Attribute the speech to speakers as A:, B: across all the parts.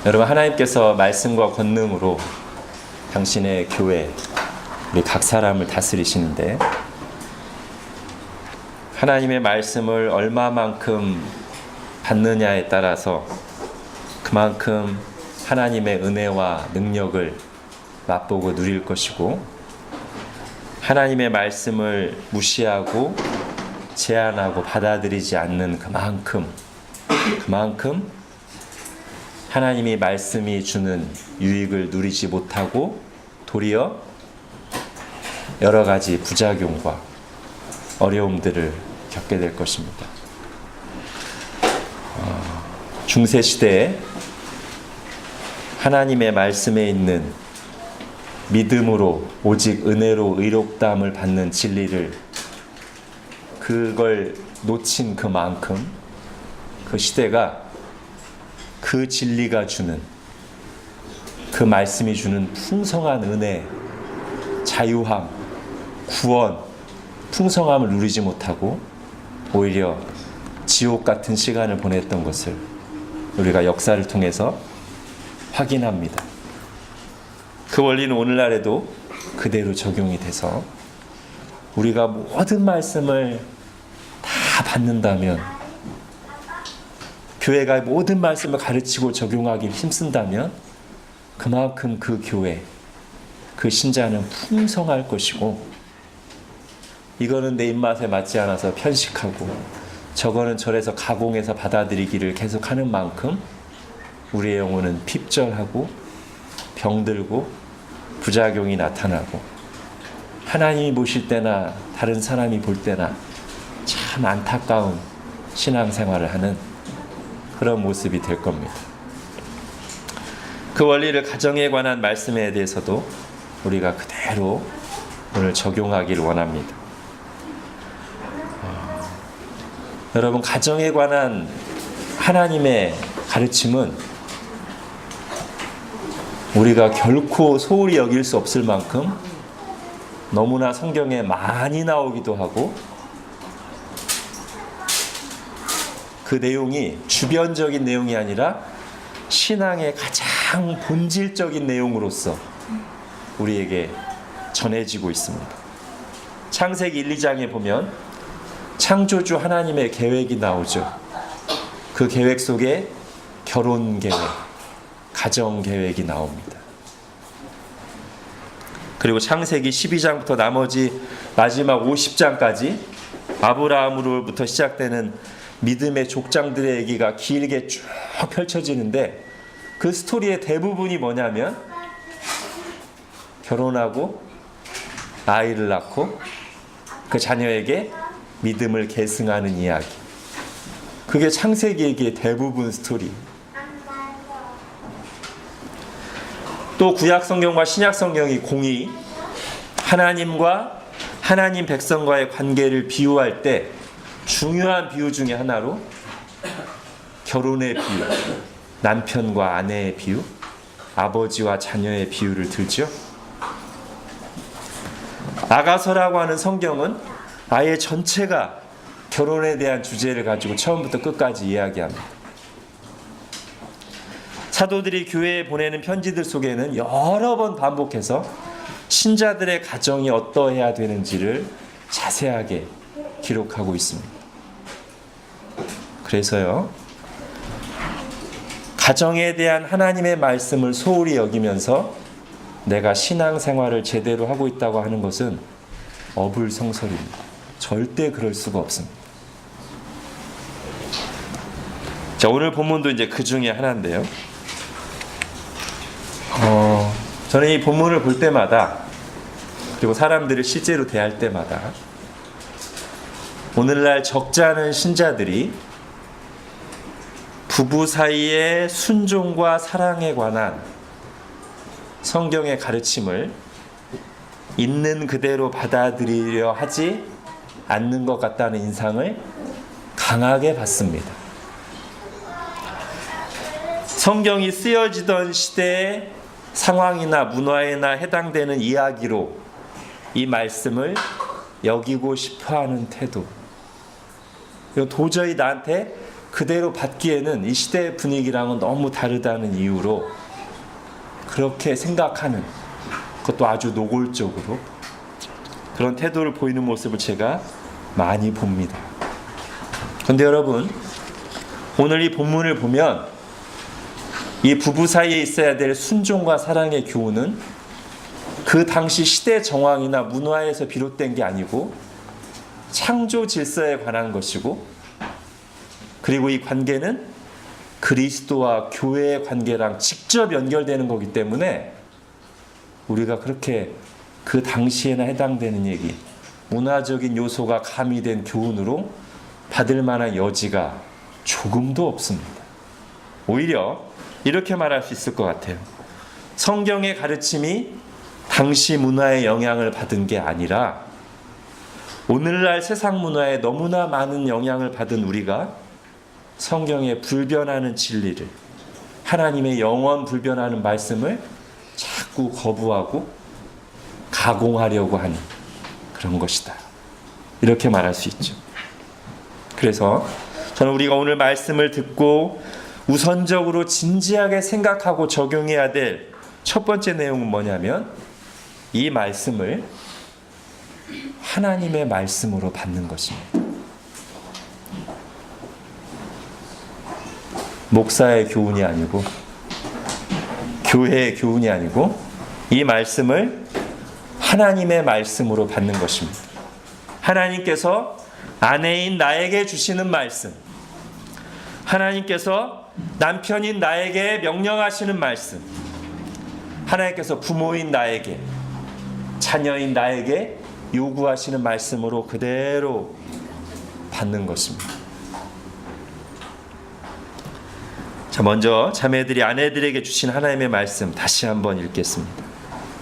A: 여러분, 하나님께서 말씀과 권능으로 당신의 교회, 우리 각 사람을 다스리시는데, 하나님의 말씀을 얼마만큼 받느냐에 따라서 그만큼 하나님의 은혜와 능력을 맛보고 누릴 것이고, 하나님의 말씀을 무시하고 제한하고 받아들이지 않는 그만큼 하나님이 말씀이 주는 유익을 누리지 못하고 도리어 여러 가지 부작용과 어려움들을 겪게 될 것입니다. 중세 시대에 하나님의 말씀에 있는 믿음으로 오직 은혜로 의롭다함을 받는 진리를 그걸 놓친 그만큼 그 시대가 그 진리가 주는 그 말씀이 주는 풍성한 은혜, 자유함, 구원, 풍성함을 누리지 못하고 오히려 지옥 같은 시간을 보냈던 것을 우리가 역사를 통해서 확인합니다. 그 원리는 오늘날에도 그대로 적용이 돼서 우리가 모든 말씀을 다 받는다면, 교회가 모든 말씀을 가르치고 적용하기 힘쓴다면 그만큼 그 교회, 그 신자는 풍성할 것이고, 이거는 내 입맛에 맞지 않아서 편식하고 저거는 절에서 가공해서 받아들이기를 계속하는 만큼 우리의 영혼은 핍절하고 병들고 부작용이 나타나고, 하나님이 보실 때나 다른 사람이 볼 때나 참 안타까운 신앙생활을 하는 그런 모습이 될 겁니다. 그 원리를 가정에 관한 말씀에 대해서도 우리가 그대로 오늘 적용하기를 원합니다. 여러분, 가정에 관한 하나님의 가르침은 우리가 결코 소홀히 여길 수 없을 만큼 너무나 성경에 많이 나오기도 하고, 그 내용이 주변적인 내용이 아니라 신앙의 가장 본질적인 내용으로서 우리에게 전해지고 있습니다. 창세기 1, 2장에 보면 창조주 하나님의 계획이 나오죠. 그 계획 속에 결혼 계획, 가정 계획이 나옵니다. 그리고 창세기 12장부터 나머지 마지막 50장까지 아브라함으로부터 시작되는 믿음의 족장들의 얘기가 길게 쭉 펼쳐지는데, 그 스토리의 대부분이 뭐냐면 결혼하고 아이를 낳고 그 자녀에게 믿음을 계승하는 이야기. 그게 창세기 얘기의 대부분 스토리. 또 구약 성경과 신약 성경이 공의, 하나님과 하나님 백성과의 관계를 비유할 때 중요한 비유 중에 하나로 결혼의 비유, 남편과 아내의 비유, 아버지와 자녀의 비유를 들죠. 아가서라고 하는 성경은 아예 전체가 결혼에 대한 주제를 가지고 처음부터 끝까지 이야기합니다. 사도들이 교회에 보내는 편지들 속에는 여러 번 반복해서 신자들의 가정이 어떠해야 되는지를 자세하게 기록하고 있습니다. 그래서요, 가정에 대한 하나님의 말씀을 소홀히 여기면서 내가 신앙생활을 제대로 하고 있다고 하는 것은 어불성설입니다. 절대 그럴 수가 없습니다. 자, 오늘 본문도 이제 그 중에 하나인데요. 저는 이 본문을 볼 때마다, 그리고 사람들을 실제로 대할 때마다 오늘날 적지 않은 신자들이 부부 사이의 순종과 사랑에 관한 성경의 가르침을 있는 그대로 받아들이려 하지 않는 것 같다는 인상을 강하게 받습니다. 성경이 쓰여지던 시대의 상황이나 문화에나 해당되는 이야기로 이 말씀을 여기고 싶어하는 태도, 도저히 나한테 그대로 받기에는 이 시대의 분위기랑은 너무 다르다는 이유로 그렇게 생각하는, 그것도 아주 노골적으로 그런 태도를 보이는 모습을 제가 많이 봅니다. 그런데 여러분, 오늘 이 본문을 보면 이 부부 사이에 있어야 될 순종과 사랑의 교훈은 그 당시 시대 정황이나 문화에서 비롯된 게 아니고 창조 질서에 관한 것이고, 그리고 이 관계는 그리스도와 교회의 관계랑 직접 연결되는 거기 때문에 우리가 그렇게 그 당시에나 해당되는 얘기, 문화적인 요소가 가미된 교훈으로 받을 만한 여지가 조금도 없습니다. 오히려 이렇게 말할 수 있을 것 같아요. 성경의 가르침이 당시 문화의 영향을 받은 게 아니라 오늘날 세상 문화에 너무나 많은 영향을 받은 우리가 성경에 불변하는 진리를, 하나님의 영원 불변하는 말씀을 자꾸 거부하고 가공하려고 하는 그런 것이다. 이렇게 말할 수 있죠. 그래서 저는 우리가 오늘 말씀을 듣고 우선적으로 진지하게 생각하고 적용해야 될 첫 번째 내용은 뭐냐면, 이 말씀을 하나님의 말씀으로 받는 것입니다. 목사의 교훈이 아니고, 교회의 교훈이 아니고, 이 말씀을 하나님의 말씀으로 받는 것입니다. 하나님께서 아내인 나에게 주시는 말씀, 하나님께서 남편인 나에게 명령하시는 말씀, 하나님께서 부모인 나에게, 자녀인 나에게 요구하시는 말씀으로 그대로 받는 것입니다. 자, 먼저 자매들이 아내들에게 주신 하나님의 말씀 다시 한번 읽겠습니다.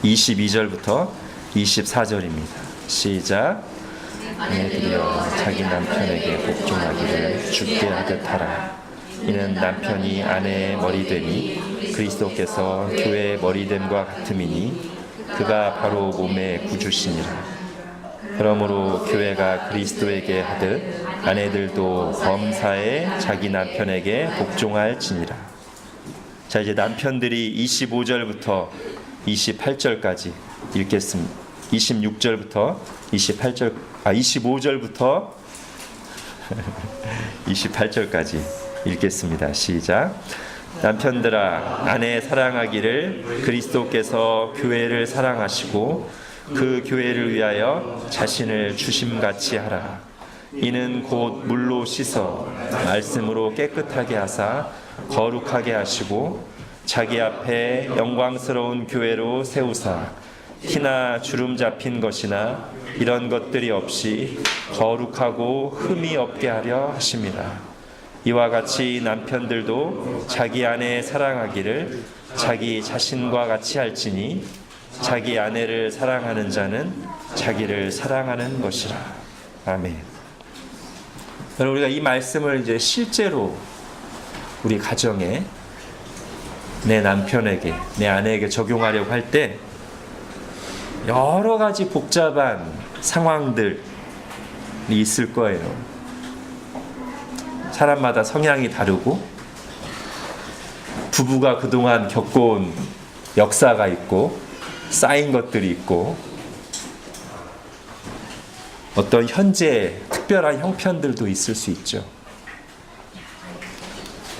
A: 22절부터 24절입니다. 시작. 아내들이여 자기 남편에게 복종하기를 주께 하듯 하라. 이는 남편이 아내의 머리됨이 그리스도께서 교회의 머리됨과 같음이니 그가 바로 몸의 구주시니라. 그러므로 교회가 그리스도에게 하듯 아내들도 범사에 자기 남편에게 복종할지니라. 자, 이제 남편들이 25절부터 28절까지 읽겠습니다. 26절부터 25절부터 28절까지 읽겠습니다. 시작. 남편들아, 아내 사랑하기를 그리스도께서 교회를 사랑하시고 그 교회를 위하여 자신을 주심같이 하라. 이는 곧 물로 씻어 말씀으로 깨끗하게 하사 거룩하게 하시고 자기 앞에 영광스러운 교회로 세우사 티나 주름 잡힌 것이나 이런 것들이 없이 거룩하고 흠이 없게 하려 하심이라. 이와 같이 남편들도 자기 아내 사랑하기를 자기 자신과 같이 할지니 자기 아내를 사랑하는 자는 자기를 사랑하는 것이라. 아멘. 여러분, 우리가 이 말씀을 이제 실제로 우리 가정에, 내 남편에게, 내 아내에게 적용하려고 할 때 여러 가지 복잡한 상황들이 있을 거예요. 사람마다 성향이 다르고, 부부가 그동안 겪어온 역사가 있고, 쌓인 것들이 있고, 어떤 현재 특별한 형편들도 있을 수 있죠.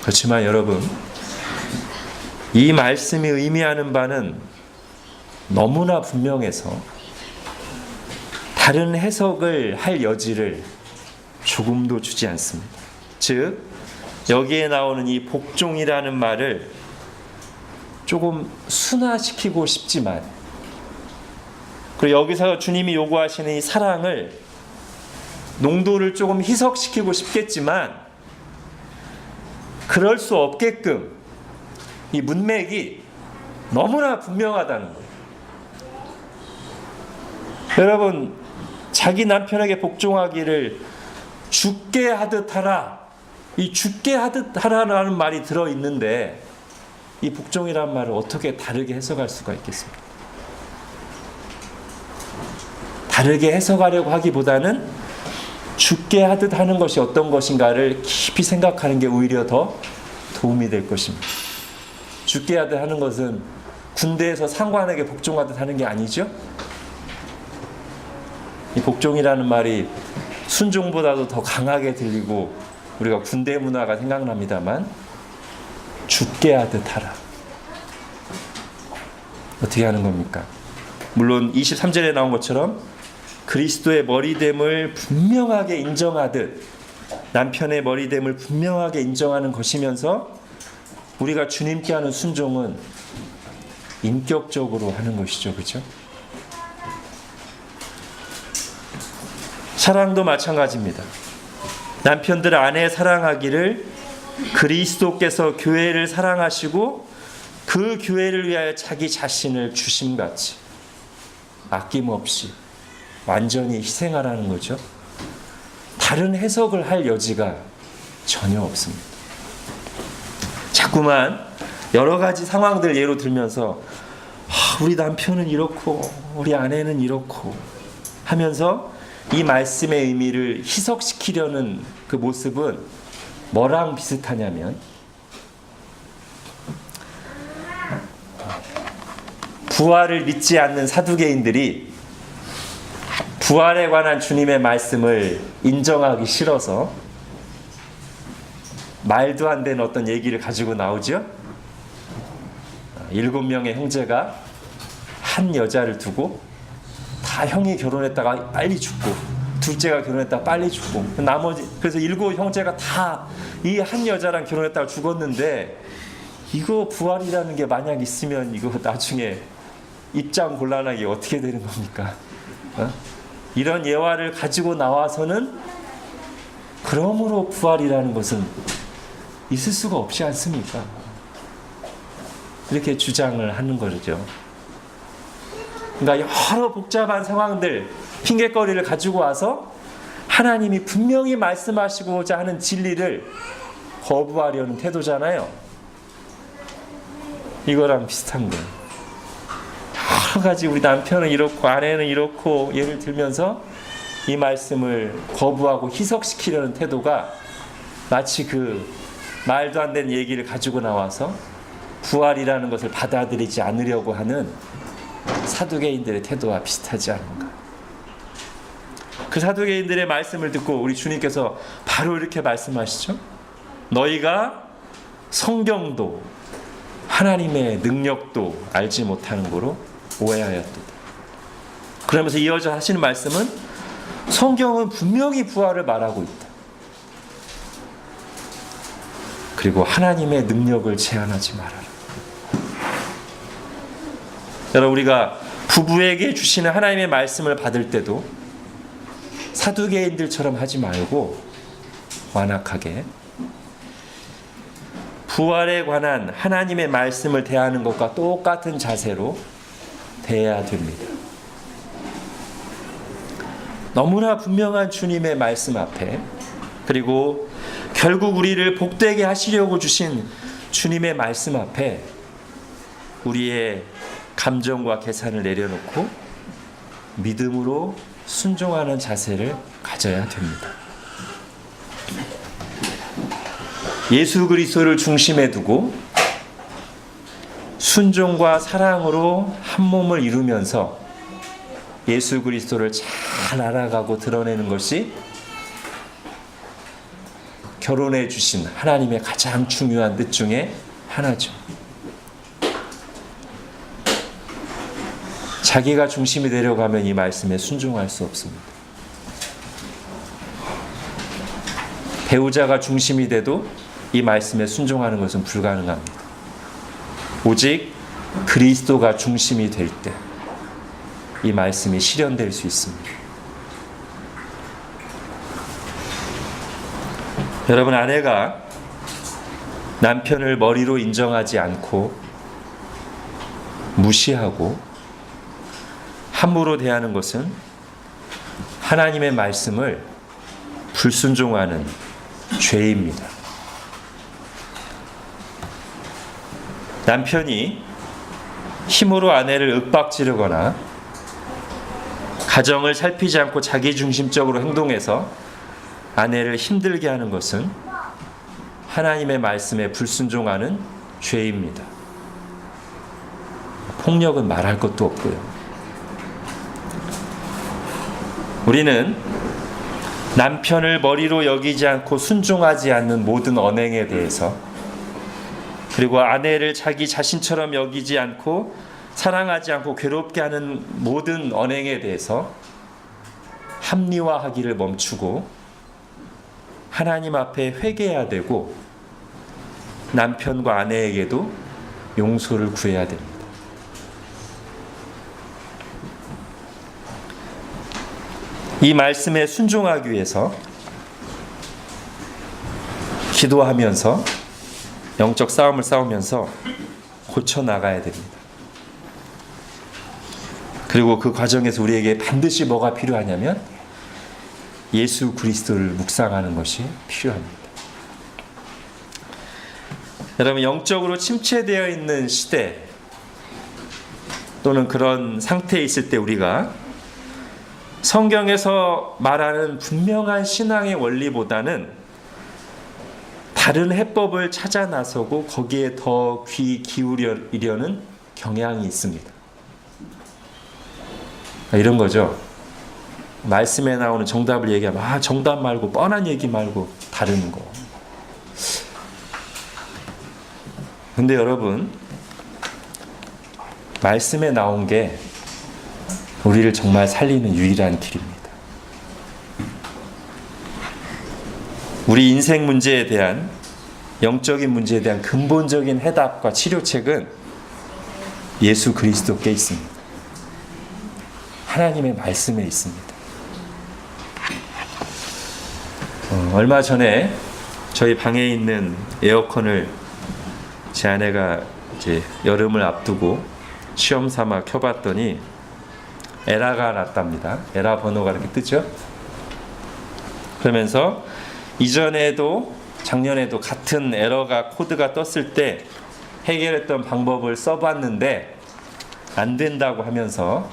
A: 그렇지만 여러분, 이 말씀이 의미하는 바는 너무나 분명해서 다른 해석을 할 여지를 조금도 주지 않습니다. 즉, 여기에 나오는 이 복종이라는 말을 조금 순화시키고 싶지만, 그리고 여기서 주님이 요구하시는 이 사랑을, 농도를 조금 희석시키고 싶겠지만 그럴 수 없게끔 이 문맥이 너무나 분명하다는 거예요. 여러분, 자기 남편에게 복종하기를 죽게 하듯 하라. 이 죽게 하듯 하라라는 말이 들어있는데 이 복종이라는 말을 어떻게 다르게 해석할 수가 있겠습니까? 다르게 해석하려고 하기보다는 죽게 하듯 하는 것이 어떤 것인가를 깊이 생각하는 게 오히려 더 도움이 될 것입니다. 죽게 하듯 하는 것은 군대에서 상관에게 복종하듯 하는 게 아니죠. 이 복종이라는 말이 순종보다도 더 강하게 들리고 우리가 군대 문화가 생각납니다만, 죽게 하듯 하라. 어떻게 하는 겁니까? 물론 23절에 나온 것처럼 그리스도의 머리됨을 분명하게 인정하듯, 남편의 머리됨을 분명하게 인정하는 것이면서 우리가 주님께 하는 순종은 인격적으로 하는 것이죠. 그렇죠? 사랑도 마찬가지입니다. 남편들 아내 사랑하기를 그리스도께서 교회를 사랑하시고 그 교회를 위하여 자기 자신을 주심같이 아낌없이 완전히 희생하라는 거죠. 다른 해석을 할 여지가 전혀 없습니다. 자꾸만 여러 가지 상황들 예로 들면서 우리 남편은 이렇고 우리 아내는 이렇고 하면서 이 말씀의 의미를 희석시키려는 그 모습은 뭐랑 비슷하냐면, 부활을 믿지 않는 사두개인들이 부활에 관한 주님의 말씀을 인정하기 싫어서 말도 안 되는 어떤 얘기를 가지고 나오죠. 7명의 형제가 한 여자를 두고 다 형이 결혼했다가 빨리 죽고 둘째가 결혼했다가 빨리 죽고 나머지, 그래서 7 형제가 다 이 한 여자랑 결혼했다가 죽었는데, 이거 부활이라는 게 만약 있으면 이거 나중에 입장 곤란하게 어떻게 되는 겁니까? 이런 예화를 가지고 나와서는 그러므로 부활이라는 것은 있을 수가 없지 않습니까? 이렇게 주장을 하는 거죠. 그러니까 여러 복잡한 상황들, 핑계거리를 가지고 와서 하나님이 분명히 말씀하시고자 하는 진리를 거부하려는 태도잖아요. 이거랑 비슷한 거예요. 여러 가지 우리 남편은 이렇고 아내는 이렇고 예를 들면서 이 말씀을 거부하고 희석시키려는 태도가 마치 그 말도 안 되는 얘기를 가지고 나와서 부활이라는 것을 받아들이지 않으려고 하는 사두개인들의 태도와 비슷하지 않은가. 그 사두개인들의 말씀을 듣고 우리 주님께서 바로 이렇게 말씀하시죠. 너희가 성경도 하나님의 능력도 알지 못하는 거로 오해하였도다. 그러면서 이어져 하시는 말씀은 성경은 분명히 부활을 말하고 있다. 그리고 하나님의 능력을 제한하지 말아라. 여러분, 우리가 부부에게 주시는 하나님의 말씀을 받을 때도 사두개인들처럼 하지 말고 완악하게 부활에 관한 하나님의 말씀을 대하는 것과 똑같은 자세로 대해야 됩니다. 너무나 분명한 주님의 말씀 앞에, 그리고 결국 우리를 복되게 하시려고 주신 주님의 말씀 앞에 우리의 감정과 계산을 내려놓고 믿음으로 순종하는 자세를 가져야 됩니다. 예수 그리스도를 중심에 두고 순종과 사랑으로 한 몸을 이루면서 예수 그리스도를 잘 알아가고 드러내는 것이 결혼해 주신 하나님의 가장 중요한 뜻 중에 하나죠. 자기가 중심이 되려고 하면 이 말씀에 순종할 수 없습니다. 배우자가 중심이 돼도 이 말씀에 순종하는 것은 불가능합니다. 오직 그리스도가 중심이 될 때 이 말씀이 실현될 수 있습니다. 여러분, 아내가 남편을 머리로 인정하지 않고 무시하고 함부로 대하는 것은 하나님의 말씀을 불순종하는 죄입니다. 남편이 힘으로 아내를 윽박지르거나 가정을 살피지 않고 자기중심적으로 행동해서 아내를 힘들게 하는 것은 하나님의 말씀에 불순종하는 죄입니다. 폭력은 말할 것도 없고요. 우리는 남편을 머리로 여기지 않고 순종하지 않는 모든 언행에 대해서, 그리고 아내를 자기 자신처럼 여기지 않고 사랑하지 않고 괴롭게 하는 모든 언행에 대해서 합리화하기를 멈추고 하나님 앞에 회개해야 되고 남편과 아내에게도 용서를 구해야 됩니다. 이 말씀에 순종하기 위해서 기도하면서 영적 싸움을 싸우면서 고쳐나가야 됩니다. 그리고 그 과정에서 우리에게 반드시 뭐가 필요하냐면 예수 그리스도를 묵상하는 것이 필요합니다. 여러분, 영적으로 침체되어 있는 시대 또는 그런 상태에 있을 때 우리가 성경에서 말하는 분명한 신앙의 원리보다는 다른 해법을 찾아 나서고 거기에 더 귀 기울이려는 경향이 있습니다. 이런 거죠. 말씀에 나오는 정답을 얘기하면 정답 말고 뻔한 얘기 말고 다른 거. 근데 여러분, 말씀에 나온 게 우리를 정말 살리는 유일한 길입니다. 우리 인생 문제에 대한, 영적인 문제에 대한 근본적인 해답과 치료책은 예수 그리스도께 있습니다. 하나님의 말씀에 있습니다. 얼마 전에 저희 방에 있는 에어컨을 제 아내가 이제 여름을 앞두고 시험 삼아 켜봤더니 에러가 났답니다. 에러 번호가 이렇게 뜨죠. 그러면서 이전에도 작년에도 같은 에러가 코드가 떴을 때 해결했던 방법을 써봤는데 안 된다고 하면서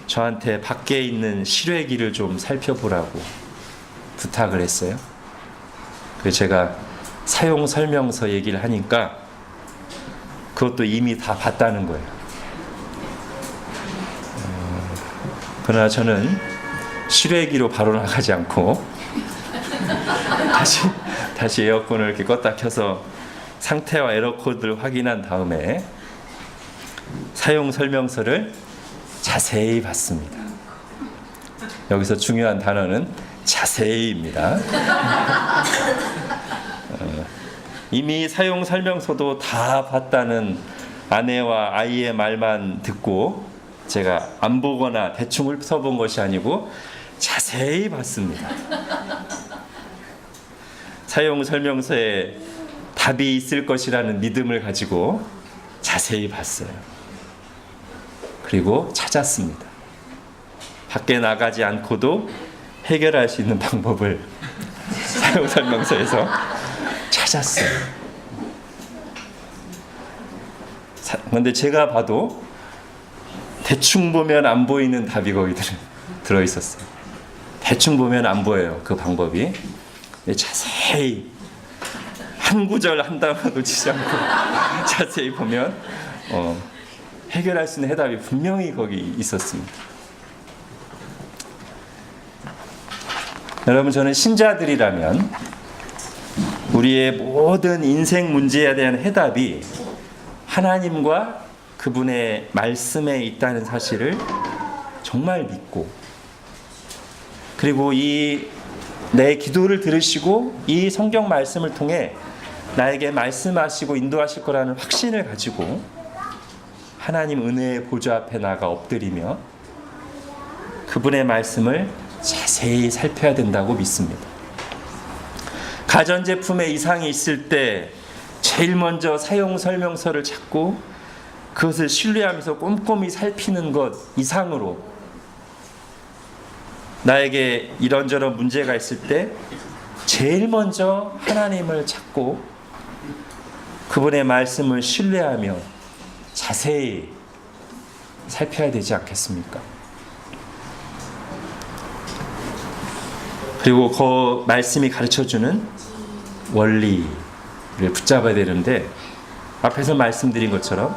A: 저한테 밖에 있는 실외기를 좀 살펴보라고 부탁을 했어요. 그래서 제가 사용 설명서 얘기를 하니까 그것도 이미 다 봤다는 거예요. 그러나 저는 실외기로 바로 나가지 않고 다시 에어컨을 이렇게 껐다 켜서 상태와 에러 코드를 확인한 다음에 사용 설명서를 자세히 봤습니다. 여기서 중요한 단어는 자세히입니다. 이미 사용 설명서도 다 봤다는 아내와 아이의 말만 듣고 제가 안 보거나 대충 써본 것이 아니고 자세히 봤습니다. 사용 설명서에 답이 있을 것이라는 믿음을 가지고 자세히 봤어요. 그리고 찾았습니다. 밖에 나가지 않고도 해결할 수 있는 방법을 사용 설명서에서 찾았어요. 그런데 제가 봐도 대충 보면 안 보이는 답이 거기 들어있었어요. 대충 보면 안 보여요, 그 방법이. 자세히 한 구절 한 단어 놓치지 않고 자세히 보면 해결할 수 있는 해답이 분명히 거기 있었습니다. 여러분, 저는 신자들이라면 우리의 모든 인생 문제에 대한 해답이 하나님과 그분의 말씀에 있다는 사실을 정말 믿고, 그리고 내 기도를 들으시고 이 성경 말씀을 통해 나에게 말씀하시고 인도하실 거라는 확신을 가지고 하나님 은혜의 보좌 앞에 나가 엎드리며 그분의 말씀을 자세히 살펴야 된다고 믿습니다. 가전제품에 이상이 있을 때 제일 먼저 사용 설명서를 찾고 그것을 신뢰하면서 꼼꼼히 살피는 것 이상으로 나에게 이런저런 문제가 있을 때 제일 먼저 하나님을 찾고 그분의 말씀을 신뢰하며 자세히 살펴야 되지 않겠습니까? 그리고 그 말씀이 가르쳐주는 원리를 붙잡아야 되는데, 앞에서 말씀드린 것처럼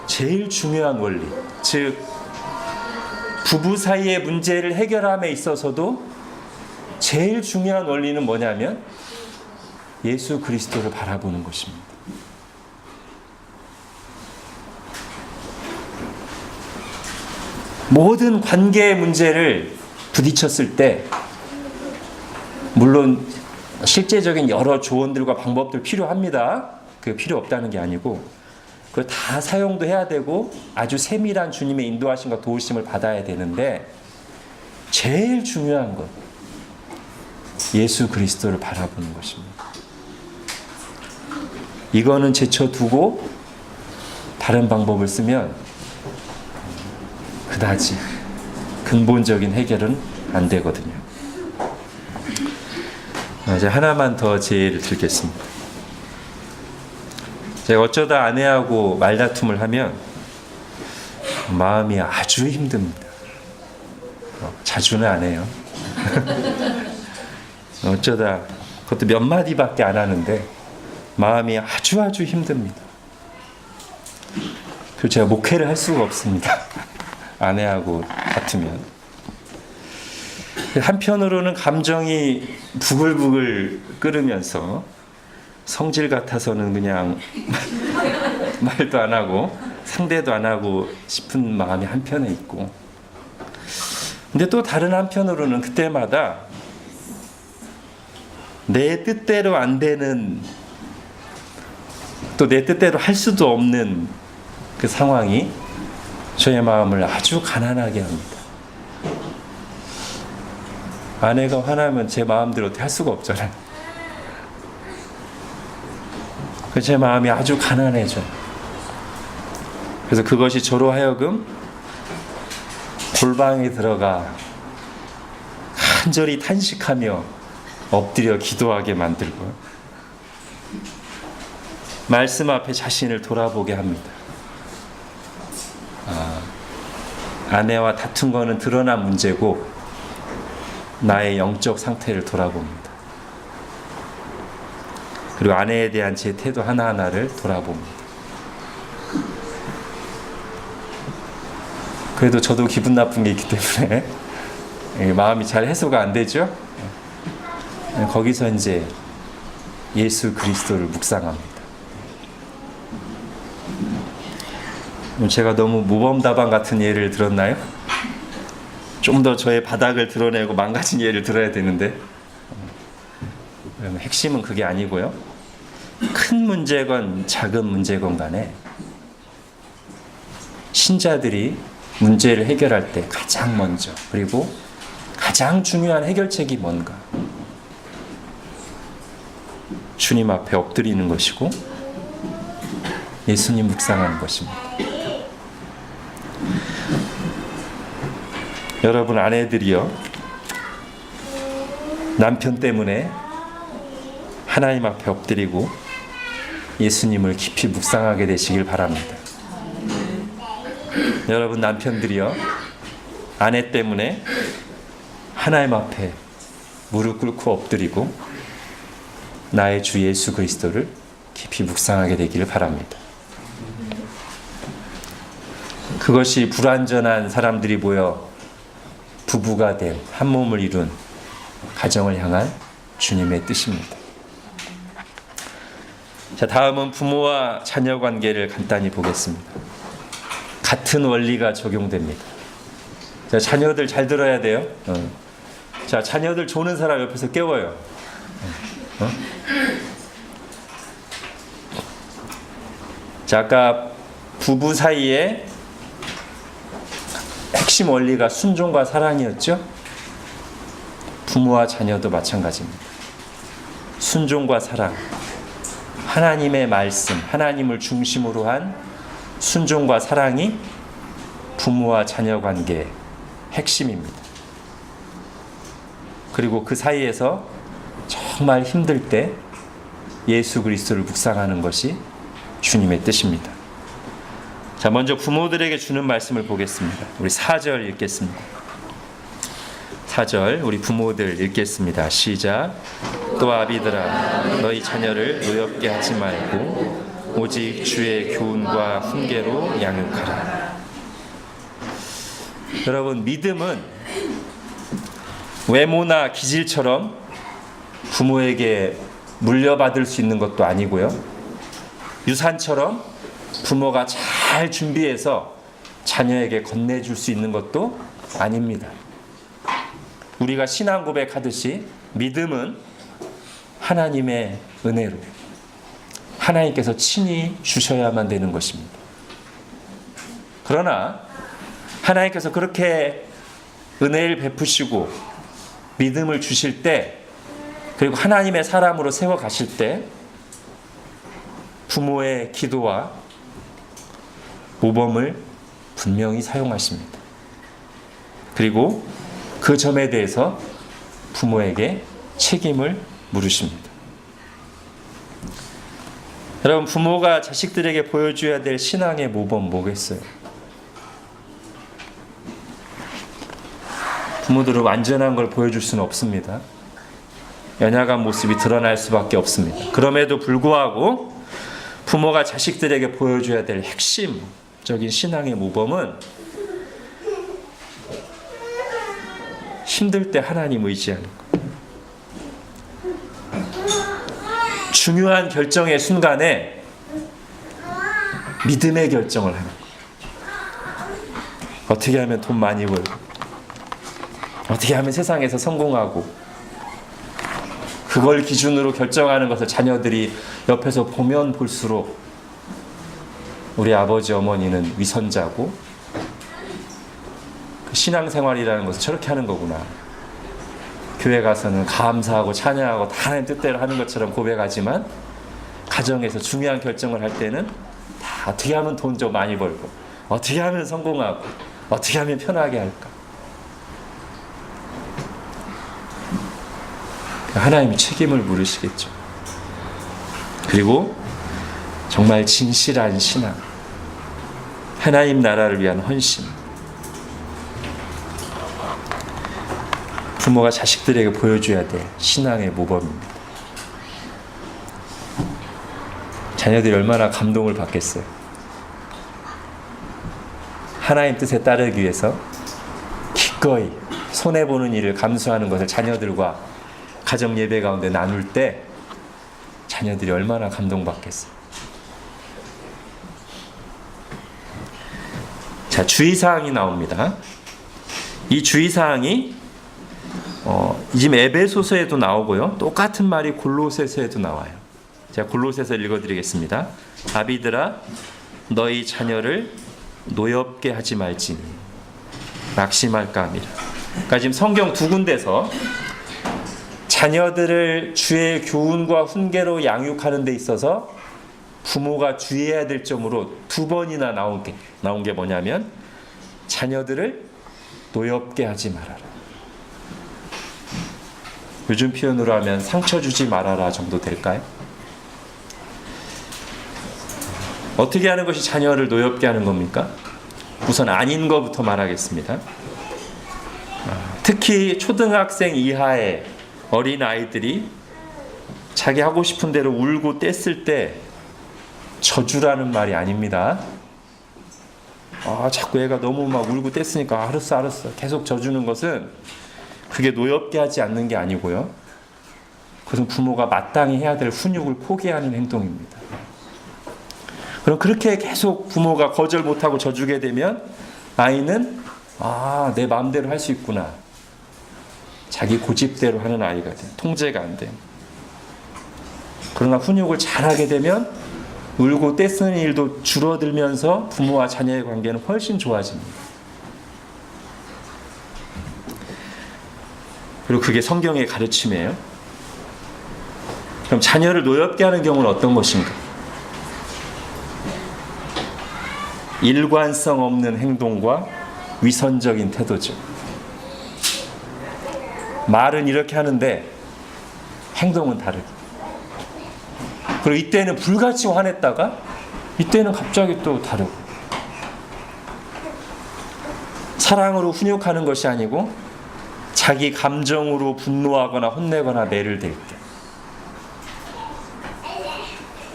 A: 제일 중요한 원리, 즉 부부 사이의 문제를 해결함에 있어서도 제일 중요한 원리는 뭐냐면 예수 그리스도를 바라보는 것입니다. 모든 관계의 문제를 부딪혔을 때, 물론 실제적인 여러 조언들과 방법들 필요합니다. 그 필요 없다는 게 아니고 그걸 다 사용도 해야 되고 아주 세밀한 주님의 인도하심과 도우심을 받아야 되는데, 제일 중요한 것, 예수 그리스도를 바라보는 것입니다. 이거는 제쳐두고 다른 방법을 쓰면 그다지 근본적인 해결은 안 되거든요. 이제 하나만 더 제의를 드리겠습니다. 제가 어쩌다 아내하고 말다툼을 하면 마음이 아주 힘듭니다. 자주는 안 해요. 어쩌다, 그것도 몇 마디밖에 안 하는데 마음이 아주 힘듭니다. 그리고 제가 목회를 할 수가 없습니다. 아내하고 다투면. 한편으로는 감정이 부글부글 끓으면서 성질 같아서는 그냥 말도 안 하고 상대도 안 하고 싶은 마음이 한편에 있고, 근데 또 다른 한편으로는 그때마다 내 뜻대로 안 되는, 또 내 뜻대로 할 수도 없는 그 상황이 저의 마음을 아주 가난하게 합니다. 아내가 화나면 제 마음대로 할 수가 없잖아요. 그래서 제 마음이 아주 가난해져요. 그래서 그것이 저로 하여금 골방에 들어가 간절히 탄식하며 엎드려 기도하게 만들고, 말씀 앞에 자신을 돌아보게 합니다. 아내와 다툰 거는 드러난 문제고 나의 영적 상태를 돌아봅니다. 그리고 아내에 대한 제 태도 하나하나를 돌아봅니다. 그래도 저도 기분 나쁜 게 있기 때문에 마음이 잘 해소가 안 되죠. 거기서 이제 예수 그리스도를 묵상합니다. 제가 너무 모범답안 같은 예를 들었나요? 좀 더 저의 바닥을 드러내고 망가진 예를 들어야 되는데, 핵심은 그게 아니고요. 큰 문제건 작은 문제건 간에 신자들이 문제를 해결할 때 가장 먼저, 그리고 가장 중요한 해결책이 뭔가, 주님 앞에 엎드리는 것이고 예수님 묵상하는 것입니다. 여러분 아내들이요, 남편 때문에 하나님 앞에 엎드리고 예수님을 깊이 묵상하게 되시길 바랍니다. 여러분 남편들이요, 아내 때문에 하나님 앞에 무릎 꿇고 엎드리고 나의 주 예수 그리스도를 깊이 묵상하게 되기를 바랍니다. 그것이 불완전한 사람들이 모여 부부가 된 한 몸을 이룬 가정을 향한 주님의 뜻입니다. 자, 다음은 부모와 자녀 관계를 간단히 보겠습니다. 같은 원리가 적용됩니다. 자, 자녀들 잘 들어야 돼요. 자, 자녀들 조는 사람 옆에서 깨워요. 자, 아까 부부 사이에 핵심 원리가 순종과 사랑이었죠? 부모와 자녀도 마찬가지입니다. 순종과 사랑, 하나님의 말씀, 하나님을 중심으로 한 순종과 사랑이 부모와 자녀 관계의 핵심입니다. 그리고 그 사이에서 정말 힘들 때 예수 그리스도를 묵상하는 것이 주님의 뜻입니다. 자, 먼저 부모들에게 주는 말씀을 보겠습니다. 우리 4절 읽겠습니다. 4절 우리 부모들 읽겠습니다. 시작. 또 아비들아 너희 자녀를 노엽게 하지 말고 오직 주의 교훈과 훈계로 양육하라. 여러분, 믿음은 외모나 기질처럼 부모에게 물려받을 수 있는 것도 아니고요. 유산처럼 부모가 잘 준비해서 자녀에게 건네줄 수 있는 것도 아닙니다. 우리가 신앙 고백하듯이 믿음은 하나님의 은혜로 하나님께서 친히 주셔야만 되는 것입니다. 그러나 하나님께서 그렇게 은혜를 베푸시고 믿음을 주실 때, 그리고 하나님의 사람으로 세워 가실 때 부모의 기도와 모범을 분명히 사용하십니다. 그리고 그 점에 대해서 부모에게 책임을 물으십니다. 여러분, 부모가 자식들에게 보여줘야 될 신앙의 모범 뭐겠어요? 부모들은 완전한 걸 보여줄 수는 없습니다. 연약한 모습이 드러날 수밖에 없습니다. 그럼에도 불구하고 부모가 자식들에게 보여줘야 될 핵심적인 신앙의 모범은 힘들 때 하나님 의지하는 것. 중요한 결정의 순간에 믿음의 결정을 하는 것. 어떻게 하면 돈 많이 벌고, 어떻게 하면 세상에서 성공하고, 그걸 기준으로 결정하는 것을 자녀들이 옆에서 보면 볼수록 우리 아버지 어머니는 위선자고 신앙생활이라는 것을 저렇게 하는 거구나. 교회 가서는 감사하고 찬양하고 다 하나님 뜻대로 하는 것처럼 고백하지만 가정에서 중요한 결정을 할 때는 다 어떻게 하면 돈 좀 많이 벌고, 어떻게 하면 성공하고, 어떻게 하면 편하게 할까. 하나님이 책임을 물으시겠죠. 그리고 정말 진실한 신앙, 하나님 나라를 위한 헌신, 부모가 자식들에게 보여줘야 될 신앙의 모범입니다. 자녀들이 얼마나 감동을 받겠어요. 하나님 뜻에 따르기 위해서 기꺼이 손해보는 일을 감수하는 것을 자녀들과 가정 예배 가운데 나눌 때 자녀들이 얼마나 감동받겠어요. 자, 주의사항이 나옵니다. 이 주의사항이 지금 에베소서에도 나오고요. 똑같은 말이 골로새서에도 나와요. 제가 골로새서 읽어드리겠습니다. 아비들아 너희 자녀를 노엽게 하지 말지니 낙심할까 함이라. 그러니까 지금 성경 두 군데서 자녀들을 주의 교훈과 훈계로 양육하는 데 있어서 부모가 주의해야 될 점으로 두 번이나 나온 게 뭐냐면 자녀들을 노엽게 하지 말아라. 요즘 표현으로 하면 상처 주지 말아라 정도 될까요? 어떻게 하는 것이 자녀를 노엽게 하는 겁니까? 우선 아닌 것부터 말하겠습니다. 특히 초등학생 이하의 어린 아이들이 자기 하고 싶은 대로 울고 뗐을 때 저주라는 말이 아닙니다. 자꾸 애가 너무 막 울고 뗐으니까 알았어 계속 져주는 것은 그게 노엽게 하지 않는 게 아니고요. 그것은 부모가 마땅히 해야 될 훈육을 포기하는 행동입니다. 그럼 그렇게 계속 부모가 거절 못하고 져주게 되면 아이는 내 마음대로 할 수 있구나. 자기 고집대로 하는 아이가 돼. 통제가 안 돼. 그러나 훈육을 잘하게 되면 울고 떼쓰는 일도 줄어들면서 부모와 자녀의 관계는 훨씬 좋아집니다. 그리고 그게 성경의 가르침이에요. 그럼 자녀를 노엽게 하는 경우는 어떤 것인가? 일관성 없는 행동과 위선적인 태도죠. 말은 이렇게 하는데 행동은 다르고, 그리고 이때는 불같이 화냈다가 이때는 갑자기 또 다르고, 사랑으로 훈육하는 것이 아니고 자기 감정으로 분노하거나 혼내거나 매를 댈 때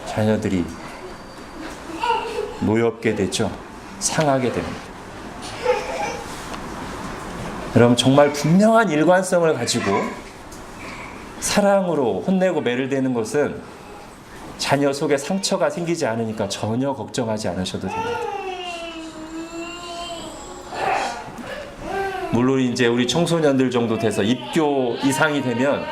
A: 자녀들이 노엽게 되죠. 상하게 됩니다. 여러분, 정말 분명한 일관성을 가지고 사랑으로 혼내고 매를 대는 것은 자녀 속에 상처가 생기지 않으니까 전혀 걱정하지 않으셔도 됩니다. 물론 이제 우리 청소년들 정도 돼서 입교 이상이 되면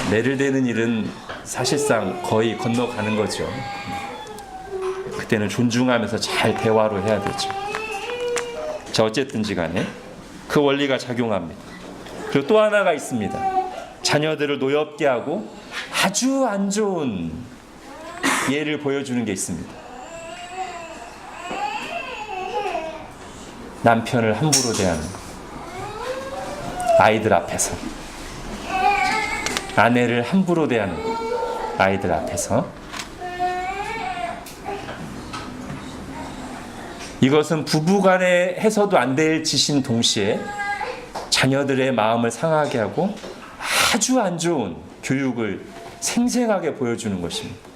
A: 매를 대는 일은 사실상 거의 건너가는 거죠. 그때는 존중하면서 잘 대화로 해야 되죠. 자, 어쨌든지 간에 그 원리가 작용합니다. 그리고 또 하나가 있습니다. 자녀들을 노엽게 하고 아주 안 좋은 예를 보여주는 게 있습니다. 남편을 함부로 대하는 것. 아이들 앞에서. 아내를 함부로 대하는 것. 아이들 앞에서. 이것은 부부간에 해서도 안 될 짓인 동시에 자녀들의 마음을 상하게 하고 아주 안 좋은 교육을 생생하게 보여주는 것입니다.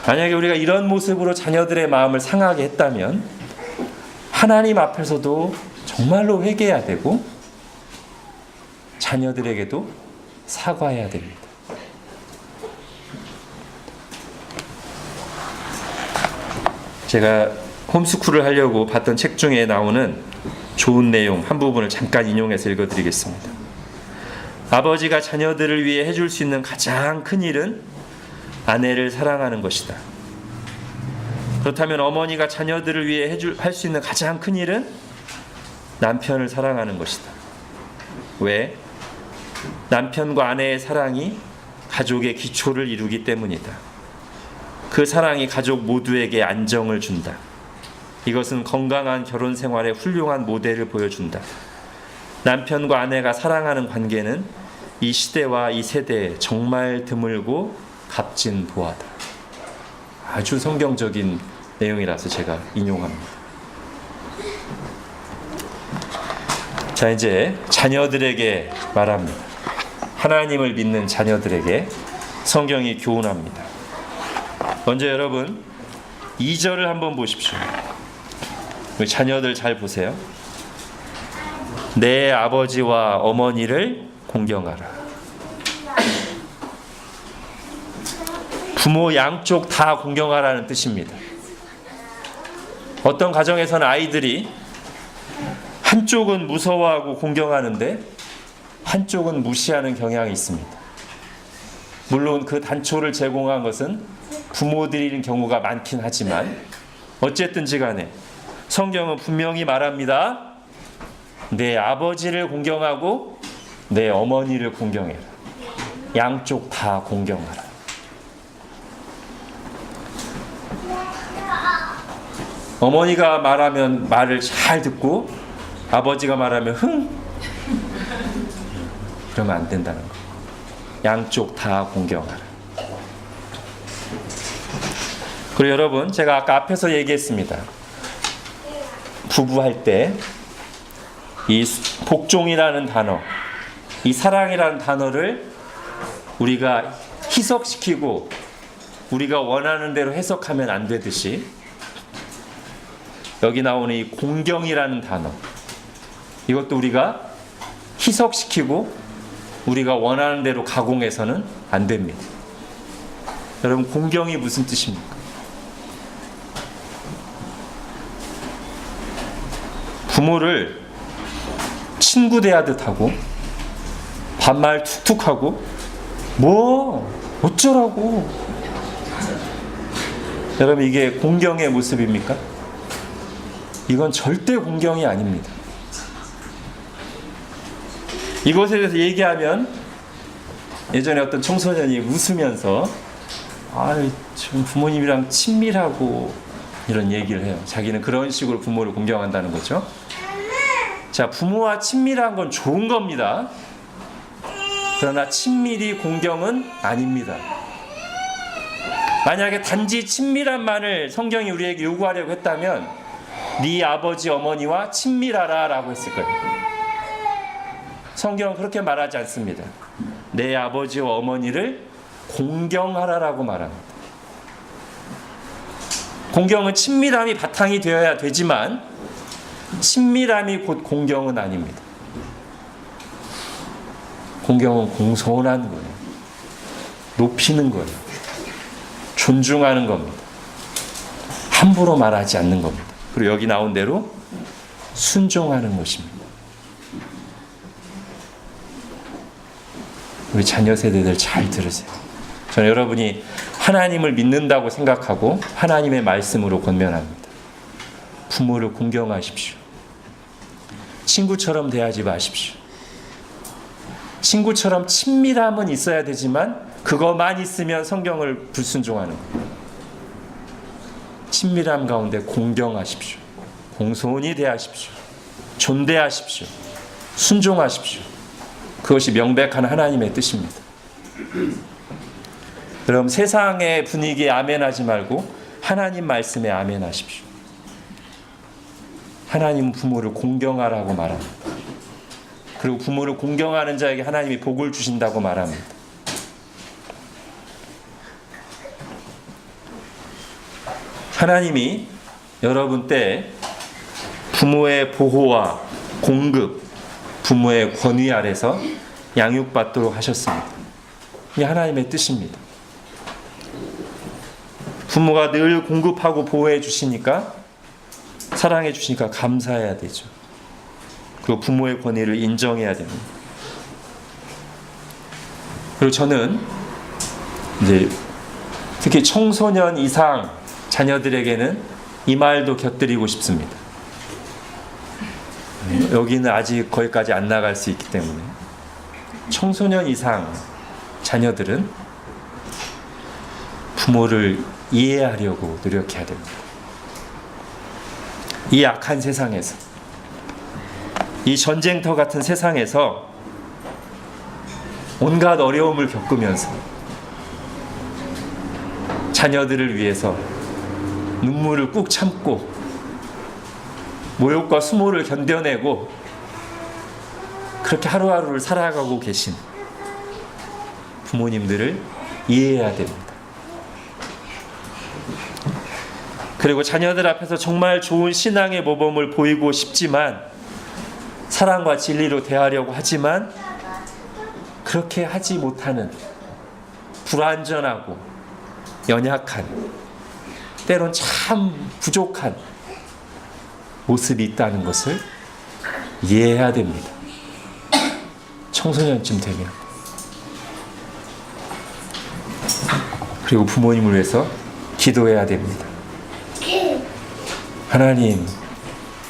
A: 만약에 우리가 이런 모습으로 자녀들의 마음을 상하게 했다면 하나님 앞에서도 정말로 회개해야 되고 자녀들에게도 사과해야 됩니다. 제가 홈스쿨을 하려고 봤던 책 중에 나오는 좋은 내용 한 부분을 잠깐 인용해서 읽어드리겠습니다. 아버지가 자녀들을 위해 해줄 수 있는 가장 큰 일은 아내를 사랑하는 것이다. 그렇다면 어머니가 자녀들을 위해 할 수 있는 가장 큰 일은 남편을 사랑하는 것이다. 왜? 남편과 아내의 사랑이 가족의 기초를 이루기 때문이다. 그 사랑이 가족 모두에게 안정을 준다. 이것은 건강한 결혼 생활의 훌륭한 모델을 보여준다. 남편과 아내가 사랑하는 관계는 이 시대와 이 세대에 정말 드물고 값진 보화다. 아주 성경적인 내용이라서 제가 인용합니다. 자, 이제 자녀들에게 말합니다. 하나님을 믿는 자녀들에게 성경이 교훈합니다. 먼저 여러분 2절을 한번 보십시오. 우리 자녀들 잘 보세요. 내 아버지와 어머니를 공경하라. 부모 양쪽 다 공경하라는 뜻입니다. 어떤 가정에서는 아이들이 한쪽은 무서워하고 공경하는데 한쪽은 무시하는 경향이 있습니다. 물론 그 단초를 제공한 것은 부모들인 경우가 많긴 하지만 어쨌든지 간에 성경은 분명히 말합니다. 내 아버지를 공경하고 내 어머니를 공경해라. 양쪽 다 공경하라. 어머니가 말하면 말을 잘 듣고 아버지가 말하면 흥! 그러면 안 된다는 거. 양쪽 다 공경하라. 그리고 여러분, 제가 아까 앞에서 얘기했습니다. 부부할 때 이 복종이라는 단어, 이 사랑이라는 단어를 우리가 희석시키고 우리가 원하는 대로 해석하면 안 되듯이 여기 나오는 이 공경이라는 단어, 이것도 우리가 희석시키고 우리가 원하는 대로 가공해서는 안 됩니다. 여러분, 공경이 무슨 뜻입니까? 부모를 친구 대하듯 하고 반말 툭툭 하고 뭐 어쩌라고. 여러분, 이게 공경의 모습입니까? 이건 절대 공경이 아닙니다. 이것에 대해서 얘기하면 예전에 어떤 청소년이 웃으면서 지금 부모님이랑 친밀하고 이런 얘기를 해요. 자기는 그런 식으로 부모를 공경한다는 거죠. 자, 부모와 친밀한 건 좋은 겁니다. 그러나 친밀이 공경은 아닙니다. 만약에 단지 친밀함만을 성경이 우리에게 요구하려고 했다면 네 아버지 어머니와 친밀하라 라고 했을 거예요. 성경은 그렇게 말하지 않습니다. 내 아버지와 어머니를 공경하라라고 말합니다. 공경은 친밀함이 바탕이 되어야 되지만 친밀함이 곧 공경은 아닙니다. 공경은 공손한 거예요. 높이는 거예요. 존중하는 겁니다. 함부로 말하지 않는 겁니다. 그리고 여기 나온 대로 순종하는 것입니다. 우리 자녀 세대들 잘 들으세요. 저는 여러분이 하나님을 믿는다고 생각하고 하나님의 말씀으로 권면합니다. 부모를 공경하십시오. 친구처럼 대하지 마십시오. 친구처럼 친밀함은 있어야 되지만 그것만 있으면 성경을 불순종하는 거예요. 친밀함 가운데 공경하십시오. 공손히 대하십시오. 존대하십시오. 순종하십시오. 그것이 명백한 하나님의 뜻입니다. 그럼 세상의 분위기에 아멘하지 말고 하나님 말씀에 아멘하십시오. 하나님은 부모를 공경하라고 말합니다. 그리고 부모를 공경하는 자에게 하나님이 복을 주신다고 말합니다. 하나님이 여러분 때 부모의 보호와 공급, 부모의 권위 아래서 양육받도록 하셨습니다. 이게 하나님의 뜻입니다. 부모가 늘 공급하고 보호해 주시니까, 사랑해 주시니까 감사해야 되죠. 그리고 부모의 권위를 인정해야 됩니다. 그리고 저는 이제 특히 청소년 이상 자녀들에게는 이 말도 곁들이고 싶습니다. 여기는 아직 거기까지 안 나갈 수 있기 때문에 청소년 이상 자녀들은 부모를 이해하려고 노력해야 됩니다. 이 악한 세상에서, 이 전쟁터 같은 세상에서 온갖 어려움을 겪으면서 자녀들을 위해서 눈물을 꾹 참고 모욕과 수모를 견뎌내고 그렇게 하루하루를 살아가고 계신 부모님들을 이해해야 됩니다. 그리고 자녀들 앞에서 정말 좋은 신앙의 모범을 보이고 싶지만, 사랑과 진리로 대하려고 하지만 그렇게 하지 못하는 불완전하고 연약한, 때론 참 부족한 모습이 있다는 것을 이해해야 됩니다. 청소년쯤 되면. 그리고 부모님을 위해서 기도해야 됩니다. 하나님,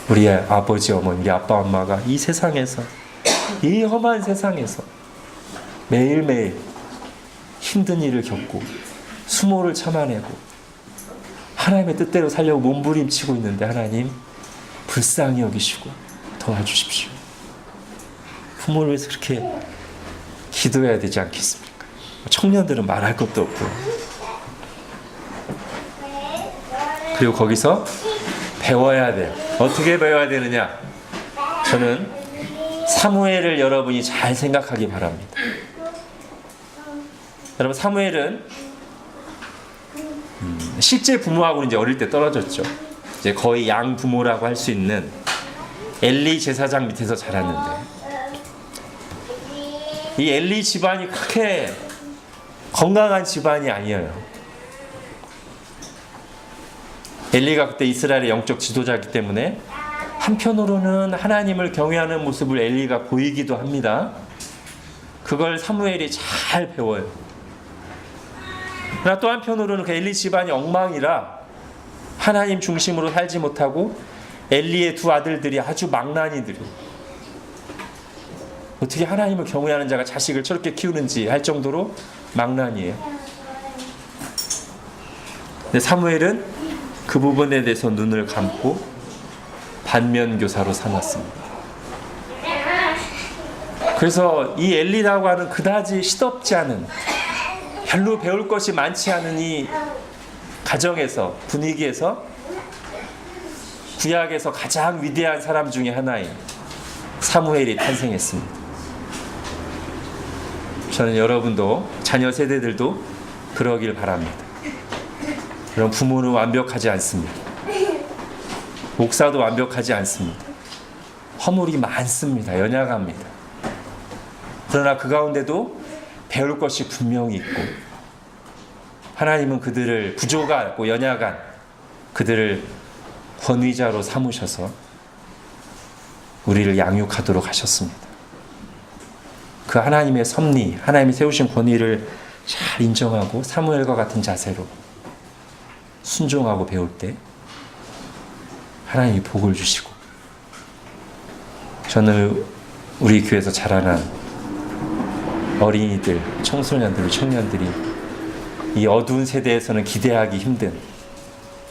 A: 우리 아버지, 어머니, 우리 아빠, 엄마가 이 세상에서, 이 험한 세상에서 매일매일 힘든 일을 겪고 수모를 참아내고 하나님의 뜻대로 살려고 몸부림치고 있는데, 하나님 불쌍히 여기시고 도와주십시오. 부모를 위해서 그렇게 기도해야 되지 않겠습니까? 청년들은 말할 것도 없고. 그리고 거기서 배워야 돼요. 어떻게 배워야 되느냐? 저는 사무엘을 여러분이 잘 생각하기 바랍니다. 여러분, 사무엘은 실제 부모하고는 이제 어릴 때 떨어졌죠. 이제 거의 양부모라고 할 수 있는 엘리 제사장 밑에서 자랐는데, 이 엘리 집안이 그렇게 건강한 집안이 아니에요. 엘리가 그때 이스라엘의 영적 지도자이기 때문에 한편으로는 하나님을 경외하는 모습을 엘리가 보이기도 합니다. 그걸 사무엘이 잘 배워요. 그러나 또 한편으로는 그 엘리 집안이 엉망이라 하나님 중심으로 살지 못하고 엘리의 두 아들들이 아주 망나니들이, 어떻게 하나님을 경외하는 자가 자식을 저렇게 키우는지 할 정도로 망나니예요. 근데 사무엘은 그 부분에 대해서 눈을 감고 반면교사로 삼았습니다. 그래서 이 엘리라고 하는 그다지 시덥지 않은, 별로 배울 것이 많지 않은 이 가정에서, 분위기에서 구약에서 가장 위대한 사람 중에 하나인 사무엘이 탄생했습니다. 저는 여러분도 자녀 세대들도 그러길 바랍니다. 그럼 부모는 완벽하지 않습니다. 목사도 완벽하지 않습니다. 허물이 많습니다. 연약합니다. 그러나 그 가운데도 배울 것이 분명히 있고 하나님은 그들을 부족하고 연약한 그들을 권위자로 삼으셔서 우리를 양육하도록 하셨습니다. 그 하나님의 섭리, 하나님이 세우신 권위를 잘 인정하고 사무엘과 같은 자세로 순종하고 배울 때 하나님이 복을 주시고, 저는 우리 교회에서 자라난 어린이들, 청소년들, 청년들이 이 어두운 세대에서는 기대하기 힘든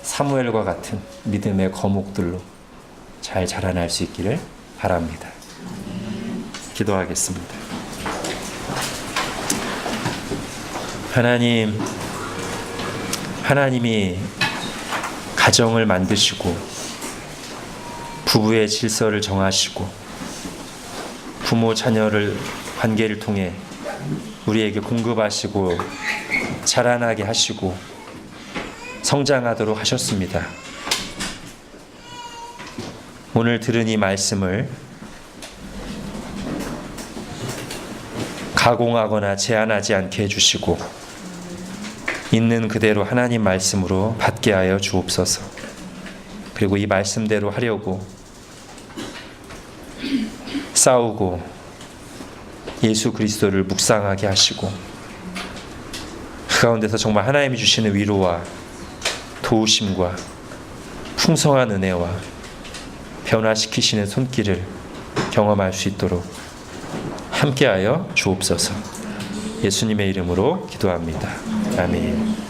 A: 사무엘과 같은 믿음의 거목들로 잘 자라날 수 있기를 바랍니다. 기도하겠습니다. 하나님이 가정을 만드시고 부부의 질서를 정하시고 부모 자녀를 관계를 통해 우리에게 공급하시고 자라나게 하시고 성장하도록 하셨습니다. 오늘 들은 이 말씀을 가공하거나 제한하지 않게 해주시고 있는 그대로 하나님 말씀으로 받게 하여 주옵소서. 그리고 이 말씀대로 하려고 싸우고 예수 그리스도를 묵상하게 하시고 그 가운데서 정말 하나님이 주시는 위로와 도우심과 풍성한 은혜와 변화시키시는 손길을 경험할 수 있도록 함께하여 주옵소서. 예수님의 이름으로 기도합니다. 아멘.